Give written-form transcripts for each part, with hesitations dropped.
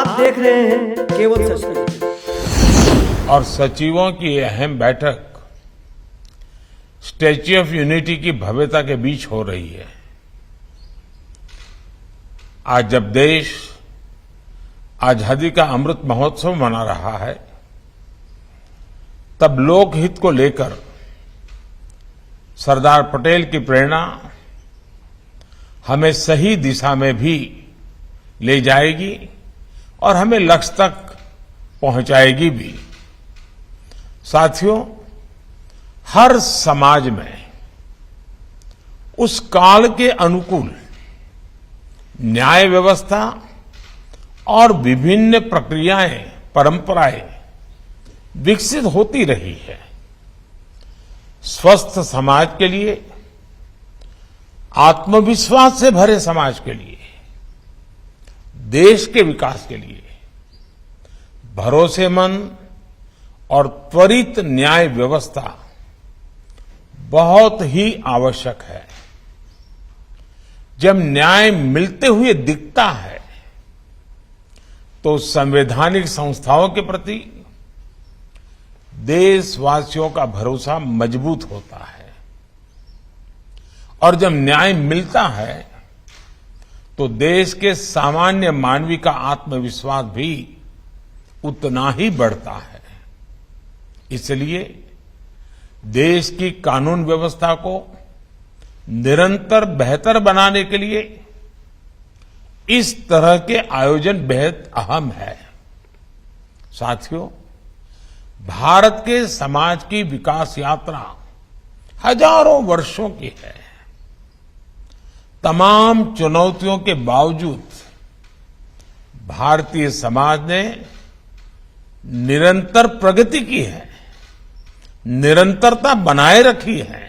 आप देख रहे हैं केवल सच न्यूज। और सचिवों की अहम बैठक स्टैच्यू ऑफ यूनिटी की भव्यता के बीच हो रही है। आज जब देश आजादी का अमृत महोत्सव मना रहा है, तब लोकहित को लेकर सरदार पटेल की प्रेरणा हमें सही दिशा में भी ले जाएगी और हमें लक्ष्य तक पहुंचाएगी भी। साथियों, हर समाज में उस काल के अनुकूल न्याय व्यवस्था और विभिन्न प्रक्रियाएं, परंपराएं विकसित होती रही है। स्वस्थ समाज के लिए, आत्मविश्वास से भरे समाज के लिए, देश के विकास के लिए भरोसेमंद और त्वरित न्याय व्यवस्था बहुत ही आवश्यक है। जब न्याय मिलते हुए दिखता है तो संवैधानिक संस्थाओं के प्रति देशवासियों का भरोसा मजबूत होता है और जब न्याय मिलता है तो देश के सामान्य मानवी का आत्मविश्वास भी उतना ही बढ़ता है। इसलिए देश की कानून व्यवस्था को निरंतर बेहतर बनाने के लिए इस तरह के आयोजन बेहद अहम है। साथियों, भारत के समाज की विकास यात्रा हजारों वर्षों की है। तमाम चुनौतियों के बावजूद भारतीय समाज ने निरंतर प्रगति की है, निरंतरता बनाए रखी है।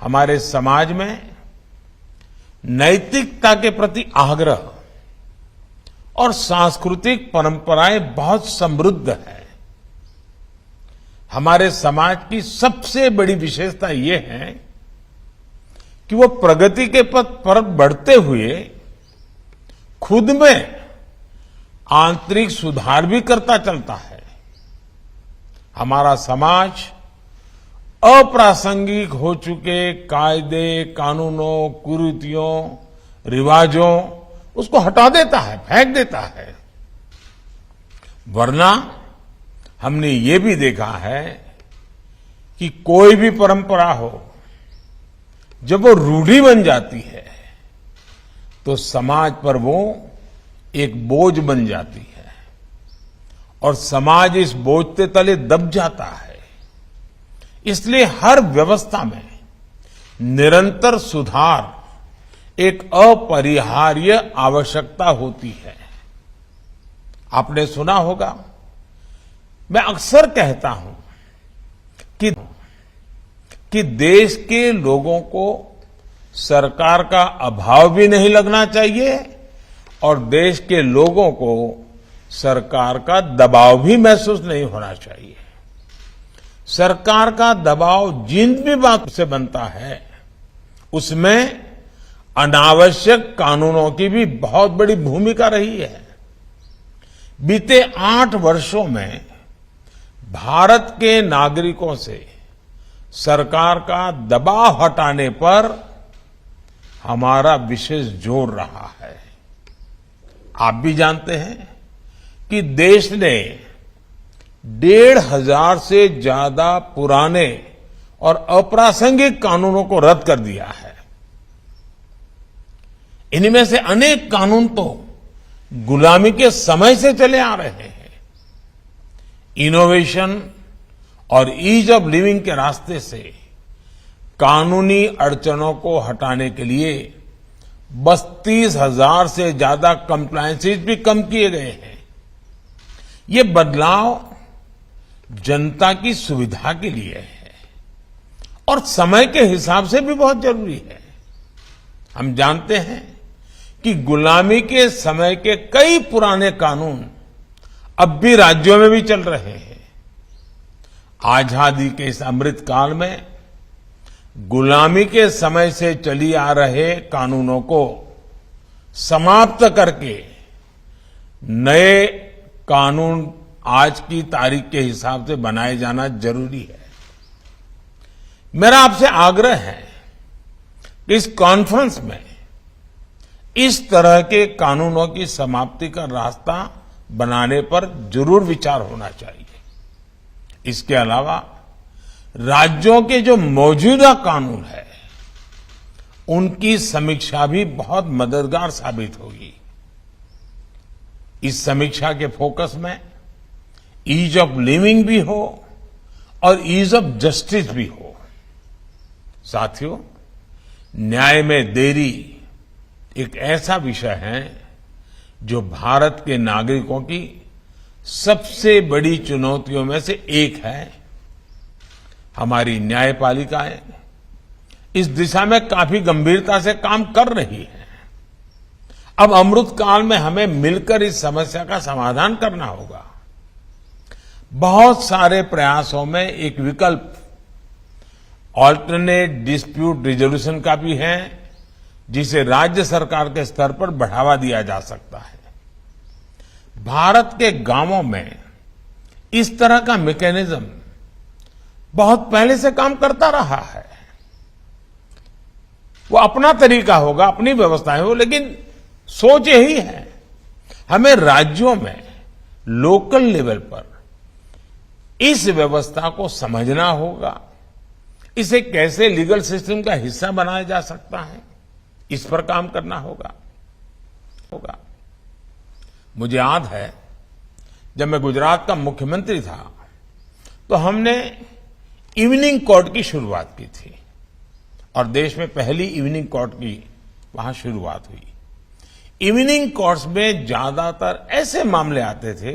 हमारे समाज में नैतिकता के प्रति आग्रह और सांस्कृतिक परंपराएं बहुत समृद्ध है। हमारे समाज की सबसे बड़ी विशेषता ये है कि वो प्रगति के पथ पर बढ़ते हुए खुद में आंतरिक सुधार भी करता चलता है। हमारा समाज अप्रासंगिक हो चुके कायदे, कानूनों, कुरीतियों, रिवाजों उसको हटा देता है, फेंक देता है। वरना हमने ये भी देखा है कि कोई भी परंपरा हो, जब वो रूढ़ी बन जाती है तो समाज पर वो एक बोझ बन जाती है और समाज इस बोझ के तले दब जाता है। इसलिए हर व्यवस्था में निरंतर सुधार एक अपरिहार्य आवश्यकता होती है। आपने सुना होगा, मैं अक्सर कहता हूं कि देश के लोगों को सरकार का अभाव भी नहीं लगना चाहिए और देश के लोगों को सरकार का दबाव भी महसूस नहीं होना चाहिए। सरकार का दबाव जिन भी बात से बनता है उसमें अनावश्यक कानूनों की भी बहुत बड़ी भूमिका रही है। बीते 8 वर्षों में भारत के नागरिकों से सरकार का दबाव हटाने पर हमारा विशेष जोर रहा है। आप भी जानते हैं कि देश ने 1,500 से ज्यादा पुराने और अप्रासंगिक कानूनों को रद्द कर दिया है। इनमें से अनेक कानून तो गुलामी के समय से चले आ रहे हैं। इनोवेशन और ईज ऑफ लिविंग के रास्ते से कानूनी अड़चनों को हटाने के लिए 32,000 से ज्यादा कंप्लायंसेस भी कम किए गए हैं। ये बदलाव जनता की सुविधा के लिए है और समय के हिसाब से भी बहुत जरूरी है। हम जानते हैं कि गुलामी के समय के कई पुराने कानून अब भी राज्यों में भी चल रहे हैं। आजादी के इस अमृत काल में गुलामी के समय से चली आ रहे कानूनों को समाप्त करके नए कानून आज की तारीख के हिसाब से बनाए जाना जरूरी है। मेरा आपसे आग्रह है कि इस कॉन्फ्रेंस में इस तरह के कानूनों की समाप्ति का रास्ता बनाने पर जरूर विचार होना चाहिए। इसके अलावा राज्यों के जो मौजूदा कानून है उनकी समीक्षा भी बहुत मददगार साबित होगी। इस समीक्षा के फोकस में ईज ऑफ लिविंग भी हो और ईज ऑफ जस्टिस भी हो। साथियों, न्याय में देरी एक ऐसा विषय है जो भारत के नागरिकों की सबसे बड़ी चुनौतियों में से एक है। हमारी न्यायपालिकाएं इस दिशा में काफी गंभीरता से काम कर रही है। अब अमृत काल में हमें मिलकर इस समस्या का समाधान करना होगा। बहुत सारे प्रयासों में एक विकल्प ऑल्टरनेट डिस्प्यूट रिजोल्यूशन का भी है, जिसे राज्य सरकार के स्तर पर बढ़ावा दिया जा सकता है। भारत के गांवों में इस तरह का मैकेनिज्म बहुत पहले से काम करता रहा है। वो अपना तरीका होगा, अपनी व्यवस्थाएं हो, लेकिन सोच यही है। हमें राज्यों में लोकल लेवल पर इस व्यवस्था को समझना होगा। इसे कैसे लीगल सिस्टम का हिस्सा बनाया जा सकता है, इस पर काम करना होगा। मुझे याद है जब मैं गुजरात का मुख्यमंत्री था तो हमने इवनिंग कोर्ट की शुरुआत की थी और देश में पहली इवनिंग कोर्ट की वहां शुरुआत हुई। इवनिंग कोर्ट्स में ज्यादातर ऐसे मामले आते थे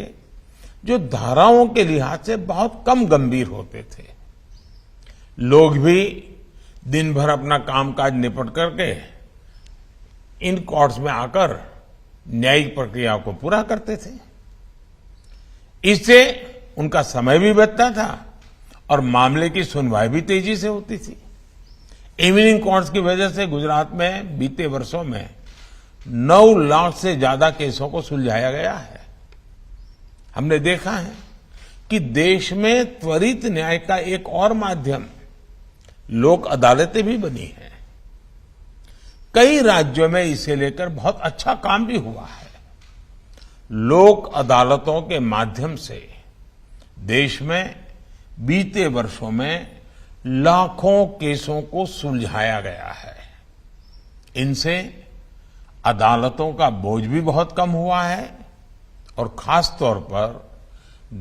जो धाराओं के लिहाज से बहुत कम गंभीर होते थे। लोग भी दिन भर अपना कामकाज निपट करके इन कोर्ट्स में आकर न्यायिक प्रक्रिया को पूरा करते थे। इससे उनका समय भी बचता था और मामले की सुनवाई भी तेजी से होती थी। इवनिंग कोर्ट्स की वजह से गुजरात में बीते वर्षों में 9 लाख से ज्यादा केसों को सुलझाया गया है। हमने देखा है कि देश में त्वरित न्याय का एक और माध्यम लोक अदालतें भी बनी हैं। कई राज्यों में इसे लेकर बहुत अच्छा काम भी हुआ है। लोक अदालतों के माध्यम से देश में बीते वर्षों में लाखों केसों को सुलझाया गया है। इनसे अदालतों का बोझ भी बहुत कम हुआ है और खास तौर पर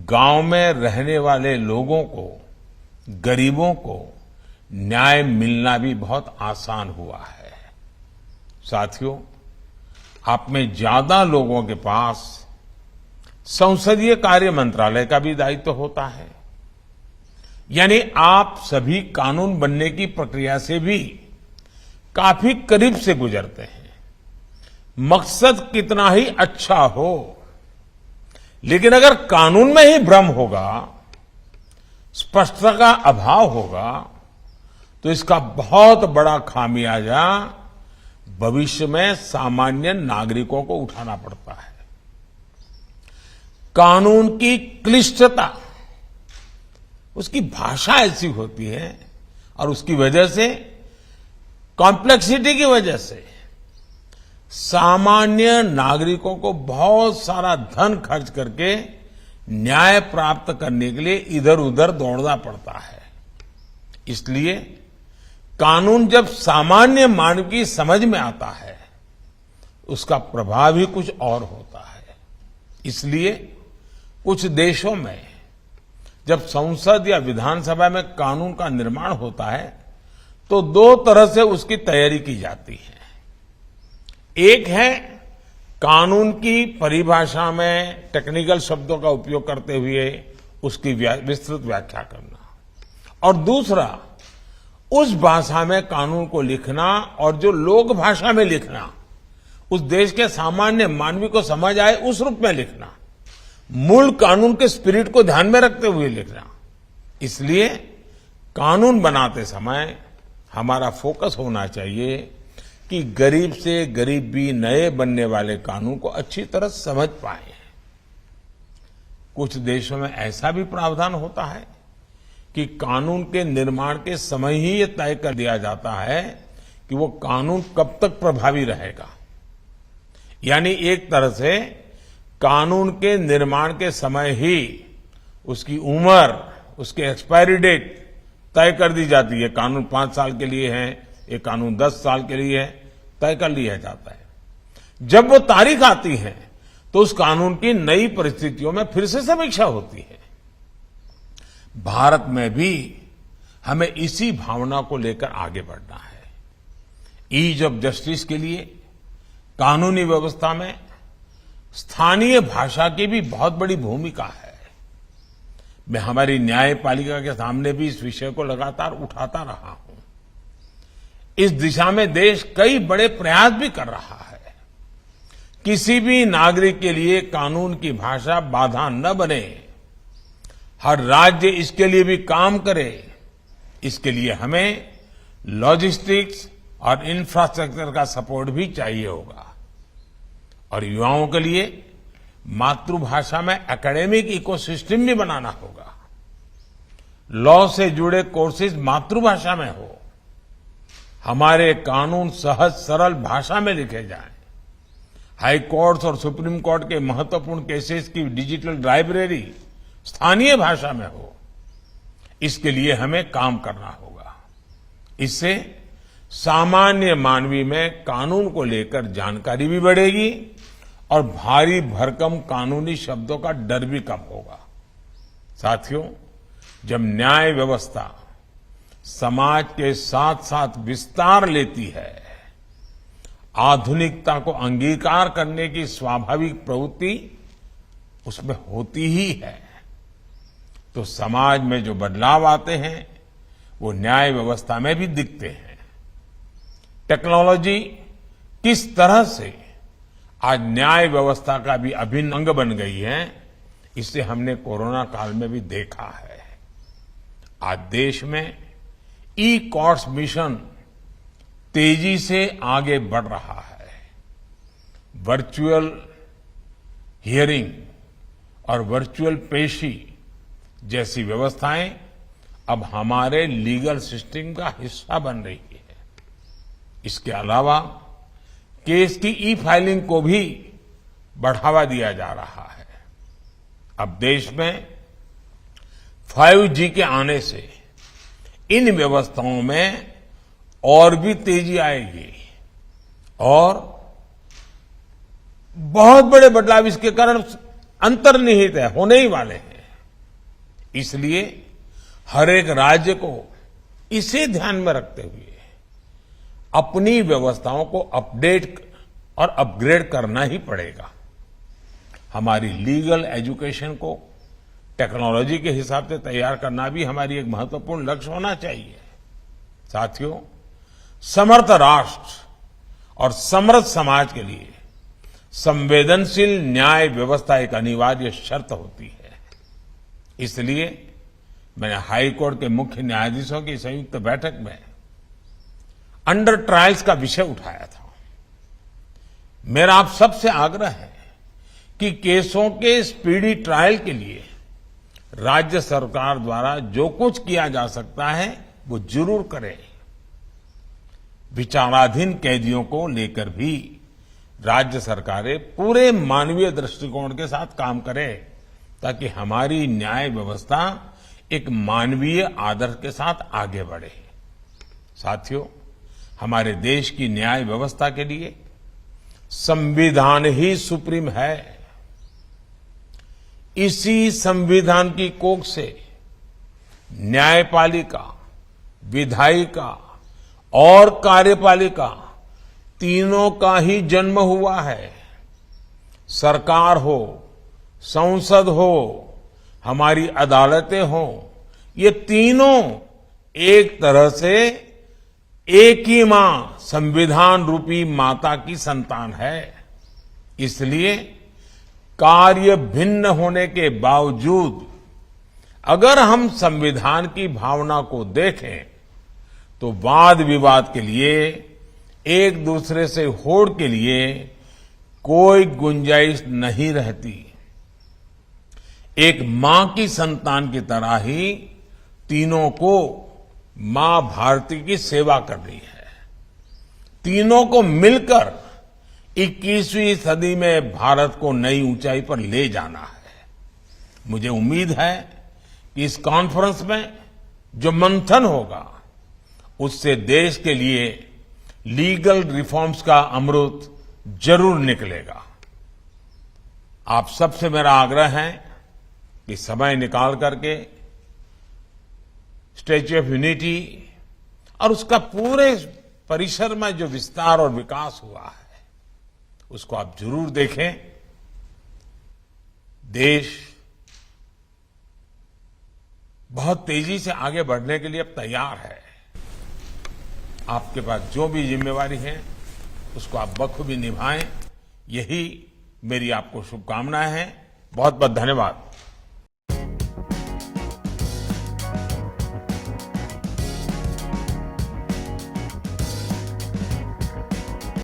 गांव में रहने वाले लोगों को, गरीबों को न्याय मिलना भी बहुत आसान हुआ है। साथियों, आप में ज्यादा लोगों के पास संसदीय कार्य मंत्रालय का भी दायित्व होता है। यानी आप सभी कानून बनने की प्रक्रिया से भी काफी करीब से गुजरते हैं। मकसद कितना ही अच्छा हो, लेकिन अगर कानून में ही भ्रम होगा, स्पष्टता का अभाव होगा, तो इसका बहुत बड़ा खामियाजा भविष्य में सामान्य नागरिकों को उठाना पड़ता है। कानून की क्लिष्टता, उसकी भाषा ऐसी होती है और उसकी वजह से, कॉम्प्लेक्सिटी की वजह से सामान्य नागरिकों को बहुत सारा धन खर्च करके न्याय प्राप्त करने के लिए इधर उधर दौड़ना पड़ता है। इसलिए कानून जब सामान्य मानव की समझ में आता है, उसका प्रभाव ही कुछ और होता है। इसलिए कुछ देशों में जब संसद या विधानसभा में कानून का निर्माण होता है तो 2 तरह से उसकी तैयारी की जाती है। एक है कानून की परिभाषा में टेक्निकल शब्दों का उपयोग करते हुए उसकी विस्तृत व्याख्या करना, और दूसरा उस भाषा में कानून को लिखना और जो लोक भाषा में लिखना, उस देश के सामान्य मानवी को समझ आए उस रूप में लिखना, मूल कानून के स्पिरिट को ध्यान में रखते हुए लिखना। इसलिए कानून बनाते समय हमारा फोकस होना चाहिए कि गरीब से गरीब भी नए बनने वाले कानून को अच्छी तरह समझ पाए। कुछ देशों में ऐसा भी प्रावधान होता है कि कानून के निर्माण के समय ही ये तय कर दिया जाता है कि वो कानून कब तक प्रभावी रहेगा। यानी एक तरह से कानून के निर्माण के समय ही उसकी उम्र, उसके एक्सपायरी डेट तय कर दी जाती है। कानून 5 साल के लिए है, ये कानून 10 साल के लिए है, तय कर लिया जाता है। जब वो तारीख आती है तो उस कानून की नई परिस्थितियों में फिर से समीक्षा होती है। भारत में भी हमें इसी भावना को लेकर आगे बढ़ना है। ईज ऑफ जस्टिस के लिए कानूनी व्यवस्था में स्थानीय भाषा की भी बहुत बड़ी भूमिका है। मैं हमारी न्यायपालिका के सामने भी इस विषय को लगातार उठाता रहा हूं। इस दिशा में देश कई बड़े प्रयास भी कर रहा है। किसी भी नागरिक के लिए कानून की भाषा बाधा न बने, हर राज्य इसके लिए भी काम करे, इसके लिए हमें लॉजिस्टिक्स और इंफ्रास्ट्रक्चर का सपोर्ट भी चाहिए होगा। और युवाओं के लिए मातृभाषा में एकेडमिक इकोसिस्टम भी बनाना होगा। लॉ से जुड़े कोर्सेज मातृभाषा में हो, हमारे कानून सहज सरल भाषा में लिखे जाएं, हाई कोर्ट्स और सुप्रीम कोर्ट के महत्वपूर्ण केसेस की डिजिटल लाइब्रेरी स्थानीय भाषा में हो, इसके लिए हमें काम करना होगा। इससे सामान्य मानवी में कानून को लेकर जानकारी भी बढ़ेगी और भारी भरकम कानूनी शब्दों का डर भी कम होगा। साथियों, जब न्याय व्यवस्था समाज के साथ साथ विस्तार लेती है, आधुनिकता को अंगीकार करने की स्वाभाविक प्रवृत्ति उसमें होती ही है, तो समाज में जो बदलाव आते हैं वो न्याय व्यवस्था में भी दिखते हैं। टेक्नोलॉजी किस तरह से आज न्याय व्यवस्था का भी अभिन्न अंग बन गई है, इसे हमने कोरोना काल में भी देखा है। आज देश में ई कोर्ट्स मिशन तेजी से आगे बढ़ रहा है। वर्चुअल हियरिंग और वर्चुअल पेशी जैसी व्यवस्थाएं अब हमारे लीगल सिस्टम का हिस्सा बन रही है। इसके अलावा केस की ई फाइलिंग को भी बढ़ावा दिया जा रहा है। अब देश में 5G के आने से इन व्यवस्थाओं में और भी तेजी आएगी और बहुत बड़े बदलाव इसके कारण अंतर्निहित है, होने ही वाले हैं। इसलिए हर एक राज्य को इसे ध्यान में रखते हुए अपनी व्यवस्थाओं को अपडेट और अपग्रेड करना ही पड़ेगा। हमारी लीगल एजुकेशन को टेक्नोलॉजी के हिसाब से तैयार करना भी हमारी एक महत्वपूर्ण लक्ष्य होना चाहिए। साथियों, समर्थ राष्ट्र और समृद्ध समाज के लिए संवेदनशील न्याय व्यवस्था एक अनिवार्य शर्त होती है। इसलिए मैंने हाई कोर्ट के मुख्य न्यायाधीशों की संयुक्त बैठक में अंडर ट्रायल्स का विषय उठाया था। मेरा आप सबसे आग्रह है कि केसों के स्पीडी ट्रायल के लिए राज्य सरकार द्वारा जो कुछ किया जा सकता है वो जरूर करें। विचाराधीन कैदियों को लेकर भी राज्य सरकारें पूरे मानवीय दृष्टिकोण के साथ काम करें ताकि हमारी न्याय व्यवस्था एक मानवीय आदर्श के साथ आगे बढ़े। साथियों, हमारे देश की न्याय व्यवस्था के लिए संविधान ही सुप्रीम है। इसी संविधान की कोख से न्यायपालिका, विधायिका और कार्यपालिका तीनों का ही जन्म हुआ है। सरकार हो, संसद हो, हमारी अदालतें हो, ये तीनों एक तरह से एक ही मां, संविधान रूपी माता की संतान है। इसलिए कार्य भिन्न होने के बावजूद अगर हम संविधान की भावना को देखें तो वाद विवाद के लिए, एक दूसरे से होड़ के लिए कोई गुंजाइश नहीं रहती। एक मां की संतान की तरह ही तीनों को मां भारती की सेवा करनी है। तीनों को मिलकर 21वीं सदी में भारत को नई ऊंचाई पर ले जाना है। मुझे उम्मीद है कि इस कॉन्फ्रेंस में जो मंथन होगा उससे देश के लिए लीगल रिफॉर्म्स का अमृत जरूर निकलेगा। आप सबसे मेरा आग्रह है कि समय निकाल करके स्टैच्यू ऑफ यूनिटी और उसका पूरे परिसर में जो विस्तार और विकास हुआ है उसको आप जरूर देखें। देश बहुत तेजी से आगे बढ़ने के लिए अब तैयार है। आपके पास जो भी जिम्मेवारी है उसको आप बखूबी निभाएं, यही मेरी आपको शुभकामनाएं हैं। बहुत बहुत धन्यवाद।